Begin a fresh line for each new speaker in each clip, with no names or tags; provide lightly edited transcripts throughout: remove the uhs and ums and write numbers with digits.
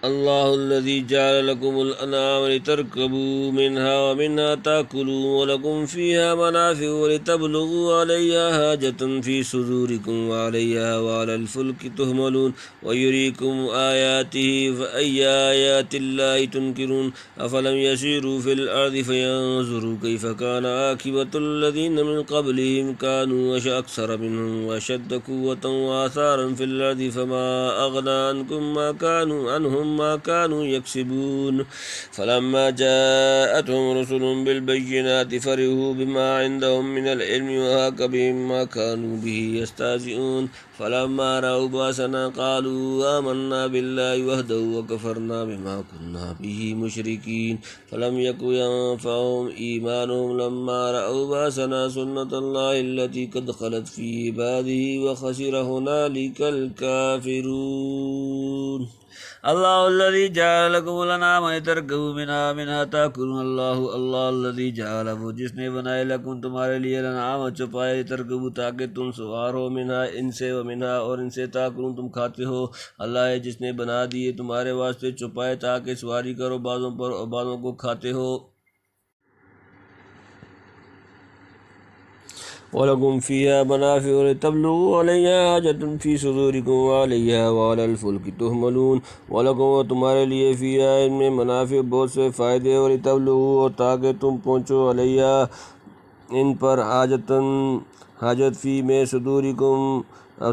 الله الذي جعل لكم الأنعام لتركبوا منها ومنها تأكلون ولكم فيها منافع ولتبلغوا عليها حاجة في صدوركم وعليها وعلى الفلك تحملون ويريكم آياته فأي آيات الله تنكرون أفلم يسيروا في الأرض فينظروا كيف كان عاقبة الذين من قبلهم كانوا أكثر منهم وأشد قوة وآثارا في الأرض فما أغنى عنهم ما كانوا يكسبون فلما جاءتهم رسل بالبينات فرحوا بما عندهم من العلم وهاك بهم ما كانوا به يستهزئون فلما رأوا بأسنا قالوا آمنا بالله وحده وكفرنا بما كنا به مشركين فلم يكن ينفعهم إيمانهم لما رأوا بأسنا سنة الله التي قد خلت في عباده وخسر هنالك الكافرون الله الذي جعل لكم الأنعام لتركبوا منها تأكلون الله الذي جعل وہ جس نے بنائے لکم تمہارے لیے الانعام چوپائے لترکبوا تاکہ تم سوار ہو منها ان سے ومنها اور ان سے تاکلون تم کھاتے ہو اللہ ہے جس نے بنا دیے تمہارے واسطے چوپائے تاکہ سواری کرو بعضوں پر اور بعضوں کو کھاتے ہو وَلَكُمْ فِيهَا مَنَافِعُ وَلِتَبْلُغُوا عَلَيْهَا حَاجَةً فِي صُدُورِكُمْ وَعَلَيْهَا وَعَلَى الْفُلْكِ تُحْمَلُونَ وَلَكُمْ اور تمہارے لیے فِيهَا ان میں منافع بہت سے فائدے وَلِتَبْلُغُوا اور تاکہ تم پہنچو عَلَيْهَا ان پر حاجت فی میں صدورکم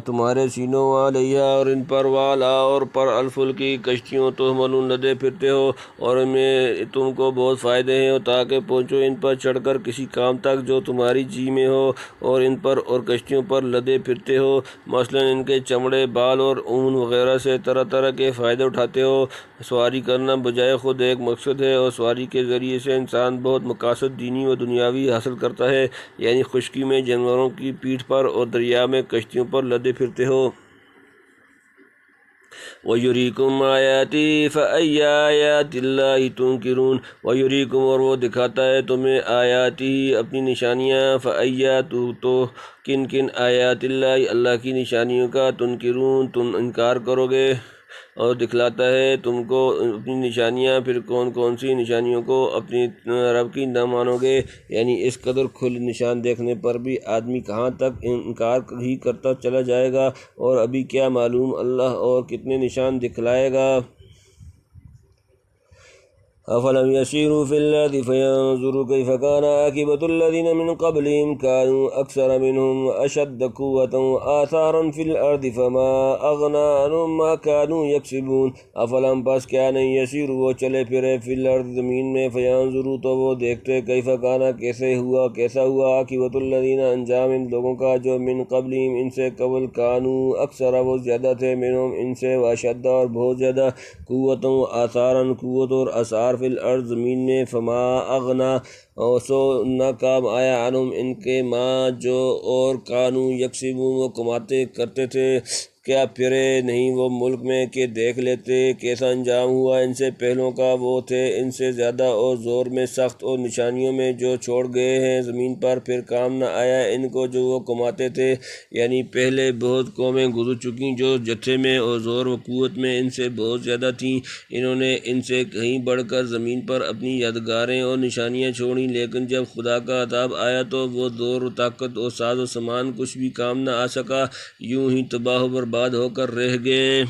تمہارے سینوں علیہ اور ان پر والا اور پر الفل کی کشتیوں تحملون لدے پھرتے ہو اور ان میں تم کو بہت فائدے ہیں تاکہ پہنچو ان پر چڑھ کر کسی کام تک جو تمہاری جی میں ہو اور ان پر اور کشتیوں پر لدے پھرتے ہو مثلا ان کے چمڑے بال اور اون وغیرہ سے طرح طرح کے فائدے اٹھاتے ہو سواری کرنا بجائے خود ایک مقصد ہے اور سواری کے ذریعے سے انسان بہت مقاصد دینی و دنیاوی حاصل کرتا ہے یعنی خشکی میں جانوروں کی پیٹھ پر اور دریا میں کشتیوں پر لدے پھرتے ہو وَيُرِيكُمْ آيَاتِهِ فَأَيَّ آيَاتِ اللَّهِ تُنْكِرُونَ وَيُرِيكُمْ اور وہ دکھاتا ہے تمہیں آیاتِ اپنی نشانیاں فَأَيَّ تو کن آیات اللہ کی نشانیوں کا تنکرون تم انکار کرو گے اور دکھلاتا ہے تم کو اپنی نشانیاں پھر کون کون سی نشانیوں کو اپنی رب کی نہ مانو گے یعنی اس قدر کھلے نشان دیکھنے پر بھی آدمی کہاں تک انکار ہی کرتا چلا جائے گا اور ابھی کیا معلوم اللہ اور کتنے نشان دکھلائے گا أَفَلَمْ يَسِيرُوا فِي الْأَرْضِ فَيَنظُرُوا كَيْفَ كَانَ عَاقِبَةُ الَّذِينَ مِنْ قَبْلِهِمْ كَانُوا أَكْثَرَ مِنْهُمْ وَأَشَدَّ قُوَّةً وَآثَارًا فِي الْأَرْضِ فَمَا أَغْنَىٰ عَنْهُمْ مَا كَانُوا يَكْسِبُونَ أَفَلَمْ پس کیا نہیں يَسِيرُوا وہ چلے پھرے فِي الْأَرْضِ زمین میں فَيَنظُرُوا تو وہ دیکھتے كَيْفَ كَانَ کیسا ہوا عَاقِبَةُ الَّذِينَ انجام ان لوگوں کا جو مِنْ قَبْلِهِمْ ان سے قبل كَانُوا أَكْثَرَ وہ زیادہ تھے مِنْهُمْ ان سے وَأَشَدَّ اور بہت زیادہ قُوَّةً وآثارًا قوت اور اثار فی الارض زمین میں فما اغنا سو نہ کام آیا عنہم ان کے ماں جو اور کانو یکسبون وہ کماتے کرتے تھے کیا پھرے نہیں وہ ملک میں کہ دیکھ لیتے کیسا انجام ہوا ان سے پہلوں کا وہ تھے ان سے زیادہ اور زور میں سخت اور نشانیوں میں جو چھوڑ گئے ہیں زمین پر پھر کام نہ آیا ان کو جو وہ کماتے تھے یعنی پہلے بہت قومیں گزر چکیں جو جتھے میں اور زور و قوت میں ان سے بہت زیادہ تھیں انہوں نے ان سے کہیں بڑھ کر زمین پر اپنی یادگاریں اور نشانیاں چھوڑیں لیکن جب خدا کا عذاب آیا تو وہ زور و طاقت اور ساز و سامان کچھ بھی کام نہ آ سکا یوں ہی تباہ و برباد ہو کر رہ گئے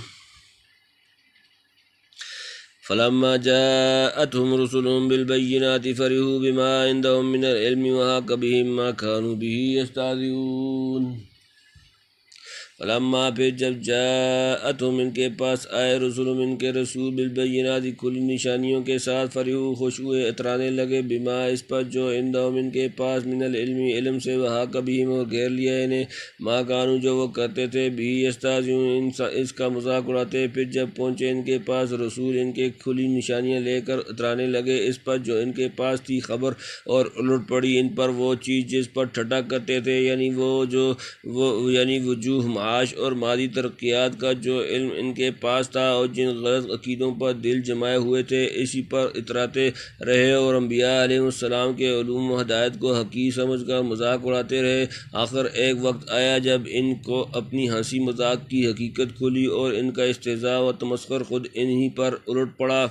فلما جاءتهم رسلهم بالبينات فرحوا بما عندهم من العلم وهاك بهم ما كانوا به يستهزئون فلما پھر جب جاءتهم ان کے پاس آئے رسولم ان کے رسول بالبینات کھلی نشانیوں کے ساتھ فرحوا خوش ہوئے اترانے لگے بما اس پر جو عندهم ان کے پاس من العلم علم سے وحاق بہم اور گھیر لیا انہیں ما کانوا جو وہ کرتے تھے بھی یستہزئون اس کا مذاق اڑاتے پھر جب پہنچے ان کے پاس رسول ان کے کھلی نشانیاں لے کر اترانے لگے اس پر جو ان کے پاس تھی خبر اور الٹ پڑی ان پر وہ چیز جس پر ٹھٹھا کرتے تھے یعنی وہ وجوہ معاش اور مادی ترقیات کا جو علم ان کے پاس تھا اور جن غلط عقیدوں پر دل جمائے ہوئے تھے اسی پر اتراتے رہے اور انبیاء علیہ السلام کے علوم و ہدایت کو حقیر سمجھ کر مذاق اڑاتے رہے۔ آخر ایک وقت آیا جب ان کو اپنی ہنسی مذاق کی حقیقت کھلی اور ان کا استہزاء و تمسخر خود انہی پر الٹ پڑا۔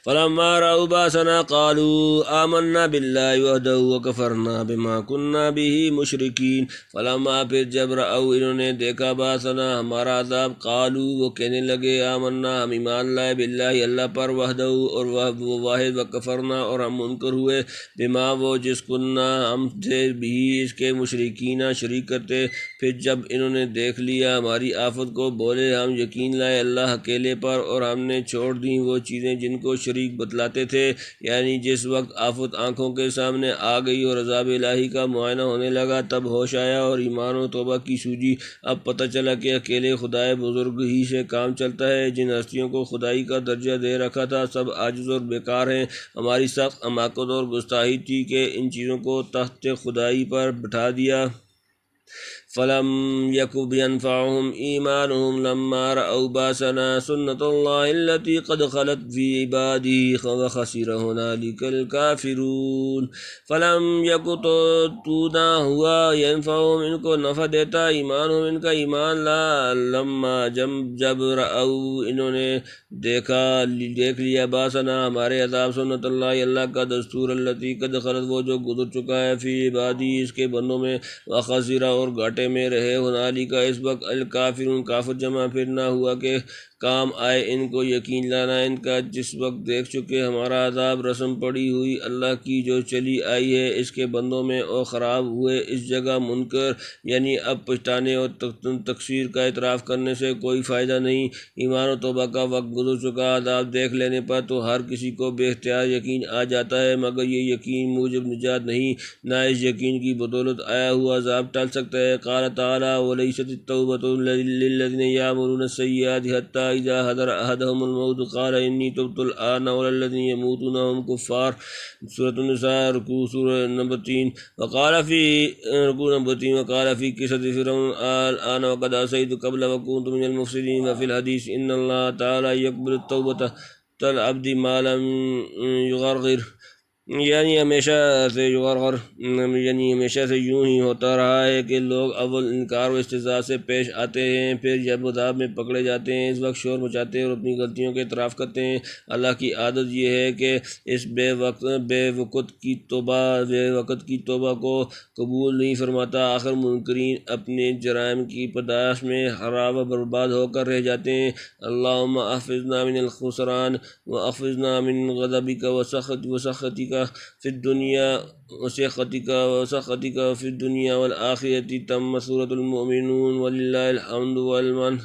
فلما رأوا بأسنا قالوا آمنا بالله وحده وكفرنا بما كنا به مشركين۔ فلما پھر جب رأوا انہوں نے دیکھا بأسنا ہمارا عذاب، قالوا وہ کہنے لگے آمنا ہم ایمان لائے باللہ اللہ پر وحدہ اور وہ واحد، وکفرنا اور ہم منکر ہوئے بما وہ جس کننا ہم تھے بھی اس کے مشرکین شریک کرتے۔ پھر جب انہوں نے دیکھ لیا ہماری آفت کو بولے ہم یقین لائے اللہ اکیلے پر اور ہم نے چھوڑ دیں وہ چیزیں جن کو شریک بتلاتے تھے۔ یعنی جس وقت آفت آنکھوں کے سامنے آ گئی اور عذاب الہی کا معائنہ ہونے لگا تب ہوش آیا اور ایمان و توبہ کی سوجی۔ اب پتہ چلا کہ اکیلے خدائے بزرگ ہی سے کام چلتا ہے۔ جن ہستیوں کو خدائی کا درجہ دے رکھا تھا سب عاجز اور بیکار ہیں۔ ہماری سخت حماقت اور گستاخی تھی کہ ان چیزوں کو تحت خدائی پر بٹھا دیا۔ فلم یک بینفعهم ایمانهم لما رأوا باسنا سنت اللہ التي قد خلت فی عباده وخسر هنالک الکافرون۔ فلم یک تو نہ ہوا ینفعهم ان کو نفع دیتا ایمانهم ان کا ایمان لا لما جب رأوا انہوں نے دیکھ لیا باسنا ہمارے عذاب سنت اللہ اللہ کا دستور التي قد خلت وہ جو گزر چکا ہے فی عبادی اس کے بندوں میں، وخسر اور گھاٹے میں رہے ہنالک اس وقت الکافرون کافر جمع پھر نہ ہوا کہ کام آئے ان کو یقین لانا ان کا جس وقت دیکھ چکے ہمارا عذاب رسم پڑی ہوئی اللہ کی جو چلی آئی ہے اس کے بندوں میں اور خراب ہوئے اس جگہ منکر، یعنی اب پچھتانے اور تقصیر کا اعتراف کرنے سے کوئی فائدہ نہیں۔ ایمان و توبہ کا وقت گزر چکا، عذاب دیکھ لینے پر تو ہر کسی کو بے اختیار یقین آ جاتا ہے مگر یہ یقین موجب نجات نہیں، نہ اس یقین کی بدولت آیا ہوا عذاب ٹل سکتا ہے۔ قال تعالی ولیست التوبۃ للذین یعملون السیئات حتی اذا حضر احدهم الموت قال انی تبت الآن ولا الذین یموتون وهم کفار۔ سورۃ النساء رکوع سورہ نمبر 3۔ وقال فی رکوع نمبر 3 وقال فی قصۃ فرعون الآن وقد عصیت قبل وکنت من المفسدین۔ وفی الحدیث ان اللہ تعالی یقبل التوبۃ العبد ما لم یغرغر، یعنی ہمیشہ سے یوں ہی ہوتا رہا ہے کہ لوگ اول انکار و استہزاء سے پیش آتے ہیں پھر جب عذاب میں پکڑے جاتے ہیں اس وقت شور مچاتے ہیں اور اپنی غلطیوں کے اعتراف کرتے ہیں۔ اللہ کی عادت یہ ہے کہ اس بے وقت کی توبہ کو قبول نہیں فرماتا۔ آخر منکرین اپنے جرائم کی پاداش میں خراب و برباد ہو کر رہ جاتے ہیں۔ اللہم احفظنا من الخسران واحفظنا من غضبک وسخطک فی الدنیا وسخطک فی الدنیا والآخرۃ۔ تم سورۃ المؤمنون وللہ الحمد والمن۔